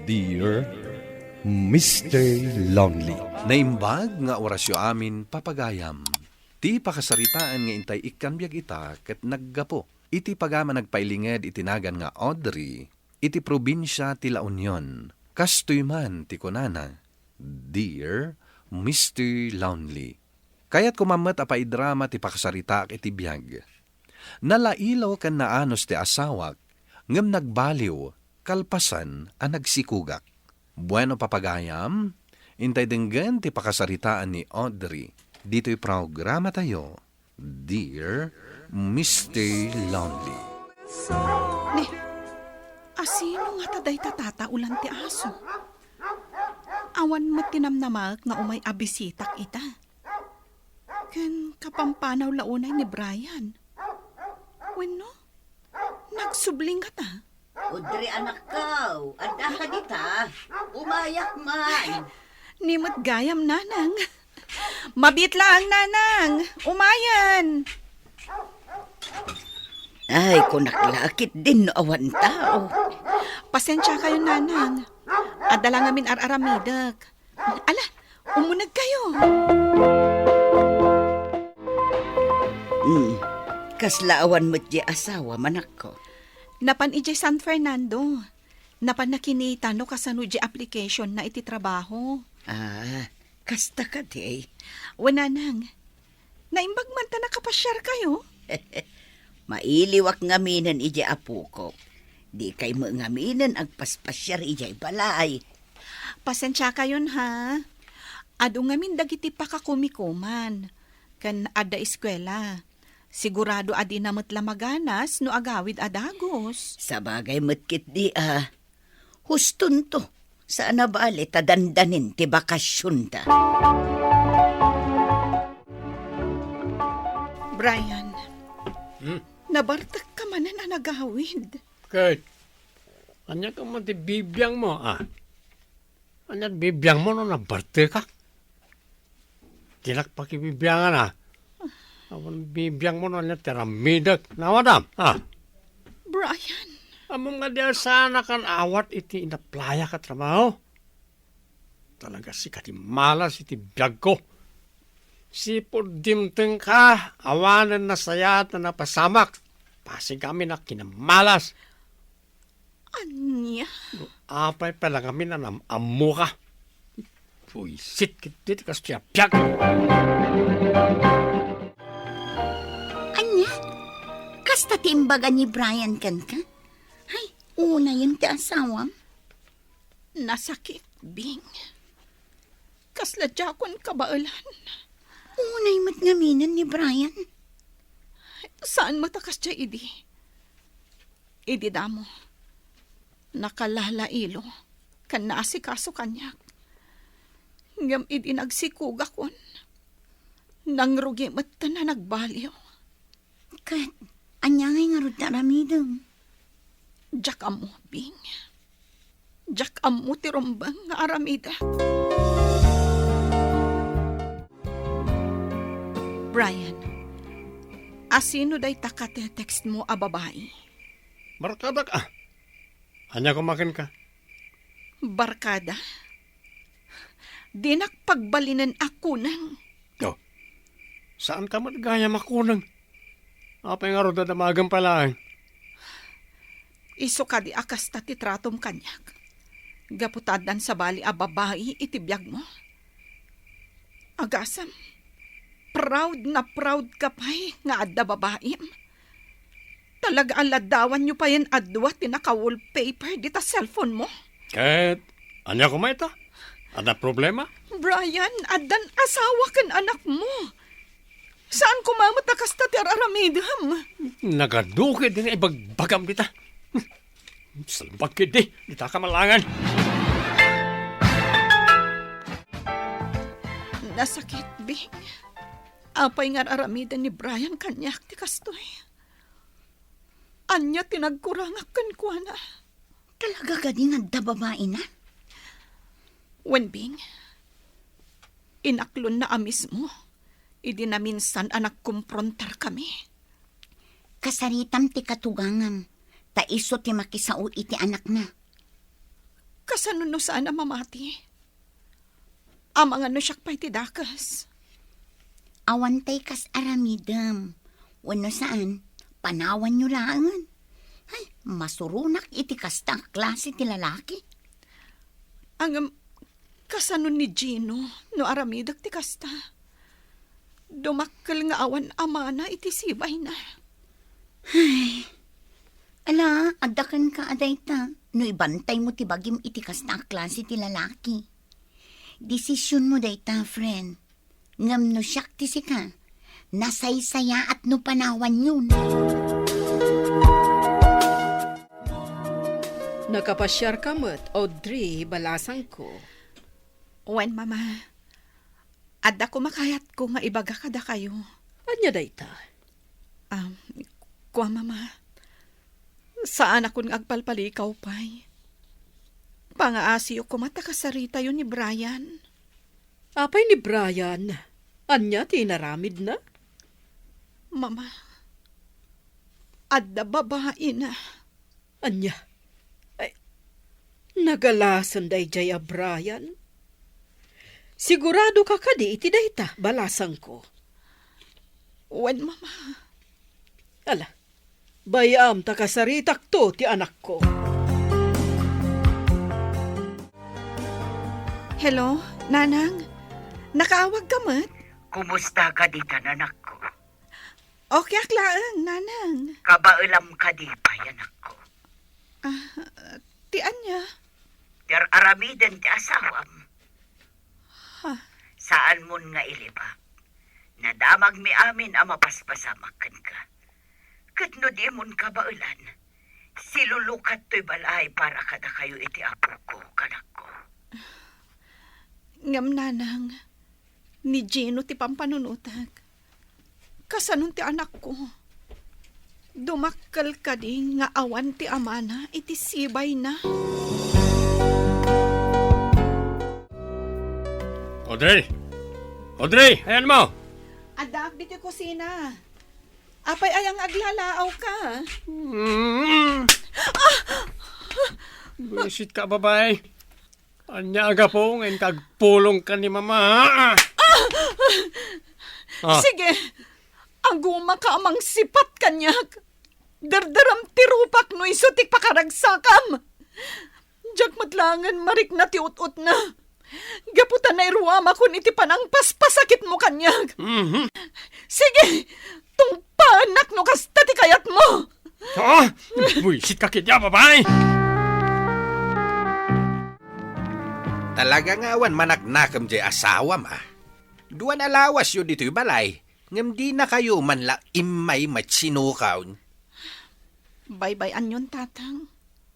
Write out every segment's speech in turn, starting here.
Dear Mr. Lonely. Naimbag nga orasyo amin papagayam. Ti pakasaritaan nga intay ikanbyag ita ket naggapo. Iti pagama nagpailinged itinagan nga Audrey. Iti probinsya ti La Union. Kastoy man ti kunana. Dear Mr. Lonely. Kaya't kumamat apaidrama ti pakasarita iti biyag. Nalailaw kan naanos ti asawak ngem nagbaliw kalpasan a nagsikugak. Bueno papagayam, intay denggan ti pakasaritaan ni Audrey. Dito'y programa tayo, Dear Mr. Lonely. Ne, asino nga taday tatataulan ti aso? Awan mo tinamnamak nga umay abisitak ita. Ken kapampanaw launay ni Brian. Wenno, nagsubling ka ta. Audrey, anak ko, anda ka dita. Umayak man. Nimot gayam, nanang. Mabitla ang nanang. Umayan. Ay, kung naklakit din no awan tao. Pasensya kayo, nanang. Adala ngamin ar-aramidag. Ala, umunag kayo. Kaslaawan mo't di asawa, manak ko. Napan ijay San Fernando. Napan nakinita no kasano di application na iti trabaho. Ah, kasta ka di. Wala nang. Naimbag man ta nakapasyar kayo. Mailiwak ngaminan ije apo ko. Di kay mo ngaminan ang paspasyar ijay balay. Pasensya kayon ha. Ado ngamin dagiti pakakumikuman. Kan ada eskwela. Sigurado adi namat lamaganas no agawid adagos. Sa bagay matkit di huston to. Saan na bali tadandanin ti bakasyon ta. Brian, nabartak ka man na nagawid. Kurt, anya ka man ti bibiyang mo, Anya bibiyang mo no nabarte ka? Tinakpakibibiyangan, Awan bibiyang mo no anya tiramidag. Nawadam, Brian, Among nga diya sana kan awat iti inaplaya ka trabaho. Talaga si katimalas iti biyag ko. Sipod dimteng ka, awanan na sayat na napasamak. Pasig kami na kinamalas. anya? Apay pala kami na namamu ka. Puisit kitit kas siya biyag. Anya? Kasta timbagan ni Brian kan ka? Ay, una yun ti asawam. Nasakit, Bing. Kasladya kon kabailan. Unay mat ngaminan ni Brian. Saan matakas siya, idi? Idi damo. Nakalalailo. Kan naasikaso kanyak. Ngam idi nagsikug akon. Nangrugi mata na nagbaliw. Kat, anya ngay nga rod taramidam. Diyak amo, Bing. Diyak amo tirumbang nga aramida. Brian, asino day takate-text mo a babae? Barkada ka. Anya kumakin ka. Barkada? Di nakpagbalinan ako nang. Oh, saan ka matgaya makunang? Apay nga ro dadamagang pala. Iso ka di akas tatitratom kanyak. Gaputadan sa bali a babae itibiyag mo. Agasam, proud na proud ka pa'y nga adda babaim. Talaga aladawan nyo pa yan adwa tinaka-wallpaper di ta cellphone mo. Ket, anya kumaita? Ada problema? Brian, adan asawa kan anak mo. Saan kumamatakas ta ti araramidam? Nagaduki din ibagbagam kita. Salbag kidi, kita ka malangan. Nasakit, Bing. Apay nga aramidan ni Brian kanyak ti kastoy. Anya tinagkurangakan ko na. Talaga ka din nga babae na? When Bing, inaklon na amis mo, idi na minsan anak kumprontar kami. Kasaritam ti katugangam. Taiso ti makisao iti anak na. Kasano no saan ang mamati? Amang ano siyak pa'y tidakas. Awantay kas aramidam. Wano saan, panawan nyo langan. Ay, masurunak iti kasta klase ti lalaki. Ang kasano ni Gino no aramidag ti kasta. Dumakkel nga awan amana iti sibay na. Ala, adakan ka adayta. No ibantay mo ti bagim iti kasta klase ti lalaki. Desisyon mo dayta, friend. Ngam no siyak ti sika. Nasaysaya at no panawan yun. Nakapasyar ka mo't, Audrey, balasang ko. Wen, mama. Adda ko makayat ko nga ibaga kada kayo. Anya dayta? Kuha, mama. Saan akong agpalpalikaw pa'y? Pangaasiyo ko matakasarita yun ni Brian. Apay ni Brian, anya tinaramid na? Mama, adda babae na. Anya? Ay, nagalasan day jay a Brian? Sigurado ka kadi iti dayta, balasang ko. Wen, mama. Ala, bayam takasaritak to ti anak ko. Hello, Nanang? Nakaawag ka mat? Kumusta ka di anak ko? Okay aklaang, Nanang. Kabailam ka di pa, anak ko. Ti anya? Ter aramiden ti asawam. Saan mon nga iliba? Nadamag mi amin ang mapaspasamakan ka. Katno di mon kabailan. Silulukat to'y balay para kada kayo iti apo ko, kanak ko. Ngam, Nanang. Ni Gino ti pampanunutag. Kasanong ti anak ko. Dumakkel ka di nga awan ti amana iti sibay na. Audrey! Audrey, ayan mo! Adak, biti kusina. Apay ayang aglalaaw ka. Buisit ka, babae. Anya aga po, ngayon kagpulong ka ni mama. Sige, aguma ka amang sipat kanyak. Dardaram tirupak no isutik pakaragsakam. Diyak matlangan marik na ti ut-ut na. Gaputan na iruama kun iti panang paspasakit mo kanyak. Sige, tung panak no kasta ti kayat mo. Buisit ka kidya, babae. Talaga nga awan manaknakam jay asawa ma. Duan alawas yun dito'y balay. Ngam di na kayo manla imay matsinukaw. Bye-bye anyon, tatang.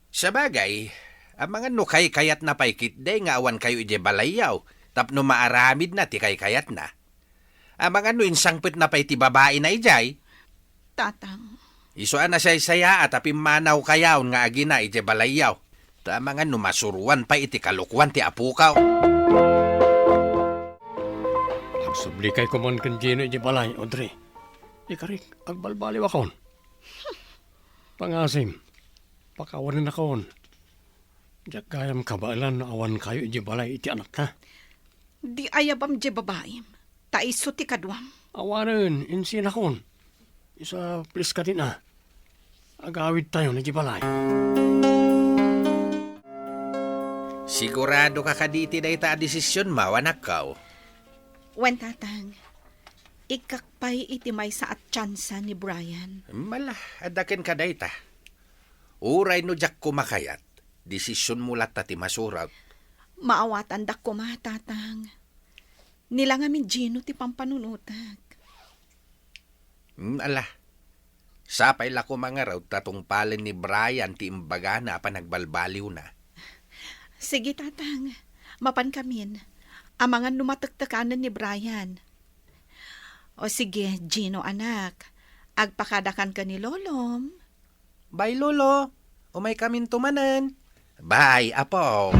Sa bagay, ang mga nukay kayat na paikit day nga awan kayo ije balayaw. Tapno maaramid na ti kay kayat na. Ang mga insangpit na pa iti babae na ijay. Tatang. Isuan na siya saya at apimanaw kayaw nga agina ije balayaw. Ta mga masuruan pa iti kalukwan ti apukaw. Agsubli kay kumon kan Gino iti balay, Audrey. Ikarik, agbalbaliw akon. Pangasim, pakawanin akon. Diyak gayam kabailan na awan kayo iti balay iti anak ka. Di ayabam je babae. Taiso ti kadwam. Awanin, insin akon. Isa, please ka din agawid tayo na iti balay. Sigurado ka kaditi na ita desisyon mawanak ka. Wen, tatang. Ikakpay iti may sa at tsansa ni Brian. Mala, adakin ka dayta. Uray no jak kumakayat. Desisyon mo lat ti masurat. Maawatan dak ko matatang. Nilangamin Gino ti pampanunutag. Ala, sapay la ko mga raw tatong palin ni Brian ti imbaga na pa nagbalbaliw na. Sige, tatang. Mapan kamin. Ang mga numatagtakanan ni Brian. O sige, Gino anak. Agpakadakan ka ni Lolom. Bye, Lolo. Umay kamin tumanan. Bye, Apo.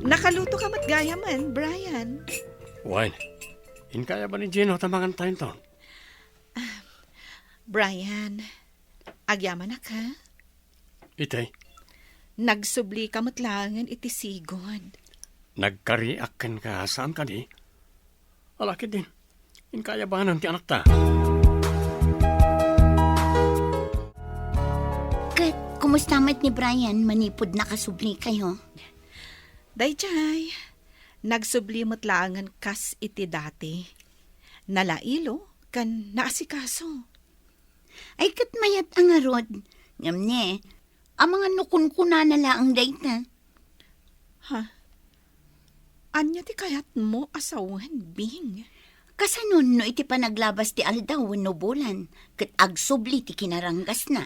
Nakaluto ka mat gaya man, Brian. Wine, inkaya ba ni Gino tamangan tayo to? Brian, agyaman na ka? Itay, Nagsubli ka matlangan iti sigod. nagkariakan ka saan ka di? Alaki din. Inkayabanan ti anak ta. Kat, kumusta mat ni Brian? Manipod na kasubli kayo. Dayjay, nagsubli matlangan kas iti dati. Nalailo kan naasikaso. Ay kat mayat ang arod. Ngamne, ang mga nukunkuna na laang dayta. Anya ti kayat mo asawan, Bing? Kasanon no iti panaglabas ti aldaw no bulan. Kat agsubli ti kinaranggas na.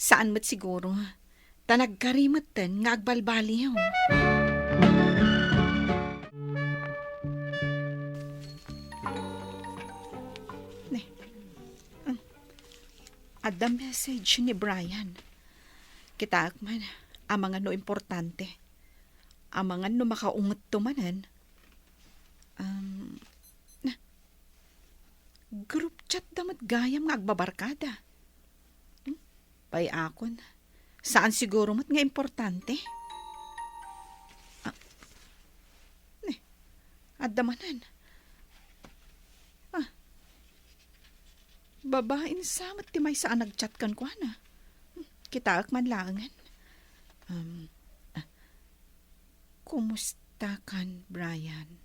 Saan mo't siguro? Tanagkarimatan nga agbalbaliw. At the message ni Brian. Kita man, ang mga no importante. Ang mga no makaungot tumanan. Group chat damat gayam nga agbabarkada. Pay akon. Saan siguro mat nga importante? At damanan. Babain samat ti may saan nagchat kan ko na. Kita man langan. Kumusta kan, Brian?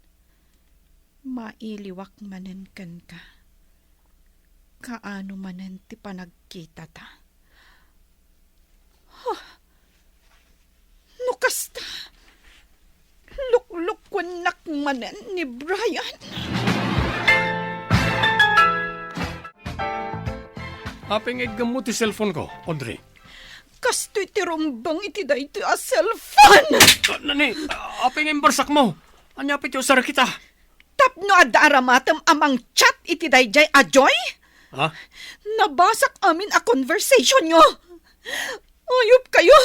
Mailiwak manen kan ka. Kaano manen ti panagkita ta? Nukasta. Lukluk ko nak manen ni Brian. Apeng gammo ti cellphone ko, Audrey. Kasto'y tirumbang iti da iti a cellphone. Nani, apeng barsak mo. Anyapit yung sara kita. Tapno adda aramatem amang chat iti dayjay a joy? Ha? Nabasak amin a conversation nyo. Ayop kayo.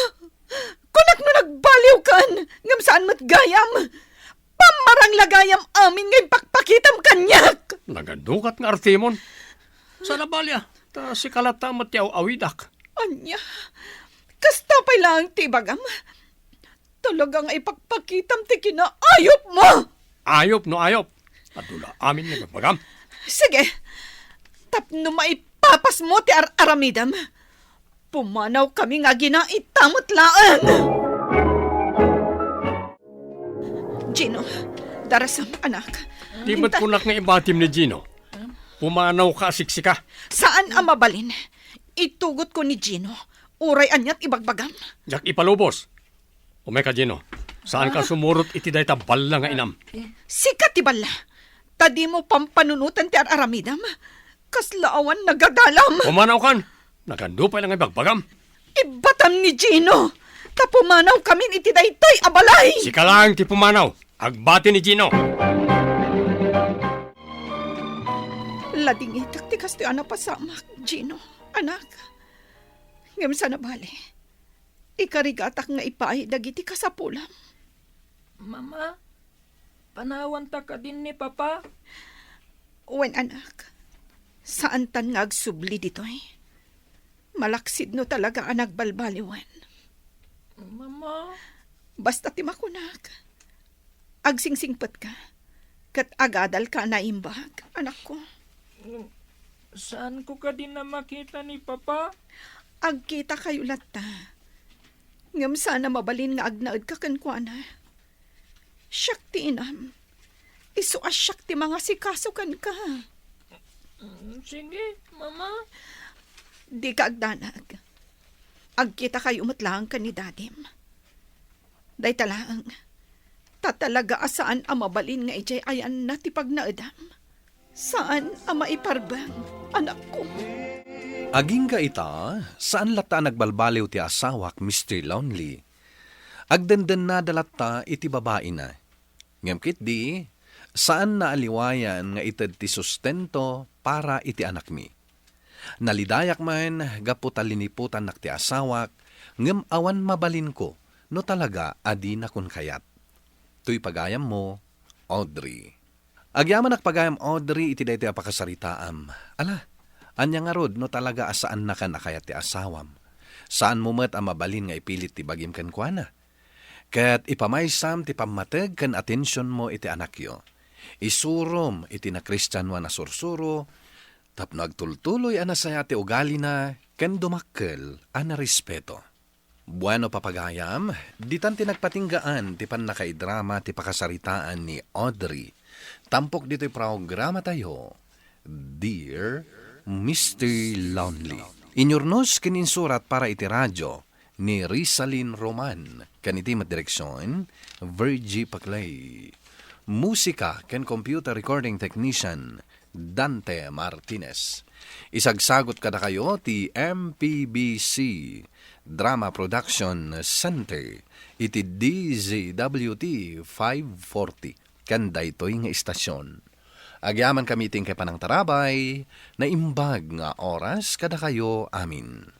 Kunak no nagbaliw kan. Ngam saan mat gayam. Pamarang lagayam amin ngay pakpakitam kanyak. Nagadukat nga artimon. Sa nabalya, ta si kalata matyaw awidak. Anya, kasta pa lang ti bagam. Talagang ipagpakitam ti kinaayop mo. Ayop no ayop. Adula amin nga bagam. Sige, tapno maipapas mo ti aramidam. Pumanaw kami nga ginaitamot laang. Gino, darasam anak. Di ba't punak nga ibatim ni Gino? Pumanaw ka siksika. Saan ang mabalin? Itugot ko ni Gino. Uray anyat ibagbagam. Jak ipalubos. Umay ka Gino. Saan ka sumurot iti day tabal nga inam? Sikat tibala. Tadi mo pampanunutan ti aramidam. Kaslaawan nagadalam. Pumanaw kan. Nagandupay lang ibagbagam. Ibatam ni Gino. Tapumanaw kami iti daytoy abalay. Sika lang ti pumanaw. Agbati ni Gino. Lading itak ti kasto anak pasamak, Gino. Anak. Ngam sana bali. Ikarigatak nga ipaay dagiti kasapulam. Mama, panawan ta ka din ni Papa. Wen anak. Saan tan nga agsubli ditoy? Malaksid no talaga ang nagbalbaliwan. Mama, Basta timakunak. Agsingsingpat ka. Kat agadal ka na imbag, anak ko. saan ko ka din na makita ni Papa? Agkita kayo lata. Ngam sana mabalin nga agnaad ka kankwana. Syakti inam. Isu asyakti mga sikasukan ka. Sige, Mama. Di ka agdanag. Agkita kayo matlang ka ni Dadim. Day talaang. Tatalaga asaan ang mabalin nga ijay ayan na tipag na edam. Saan ang maiparbang, anak ko? Aging ka ita, saan lata nagbalbaliw ti asawak, Mr. Lonely? Agdandan na dalata iti babae na. Ngamkit di, saan na aliwayan nga itad ti sustento para iti anak mi? Nalidayak man, gaputaliniputan nak ti asawak, ngam awan mabalin ko, no talaga adi na kun kayat. Tuy pagayam mo, Audrey. Agyaman nakpagayam Audrey iti daytoy apakasaritaam. Ala, anya nga rod no talaga asaan na ka nakayat ti asawam. Saan mo met ang mabalin nga ipilit ti bagim kan kuana? Kat ipamaysam ti pamateg kan atensyon mo iti anakyo. Isurom iti na Kristiyanwa na sursuro, tapno agtultuloy anasaya ti ugali na, ken dumakkel ana respeto. Bueno papagayam, ditan ti nagpatinggaan ti panakaidrama ti pakasaritaan ni Audrey. Tampok dito'y programa tayo, Dear Mr. Lonely. Inyornos kininsurat para iti radyo ni Rizalyn Roman, kaniti direksyon, Virgie Paclay. Musika ken computer recording technician, Dante Martinez. Isagsagot kada kayo ti MPBC Drama Production Center iti DZWT 540 kanda ito'y nga istasyon. Agyaman kami ting kay panang tarabay na imbag nga oras kada kayo amin.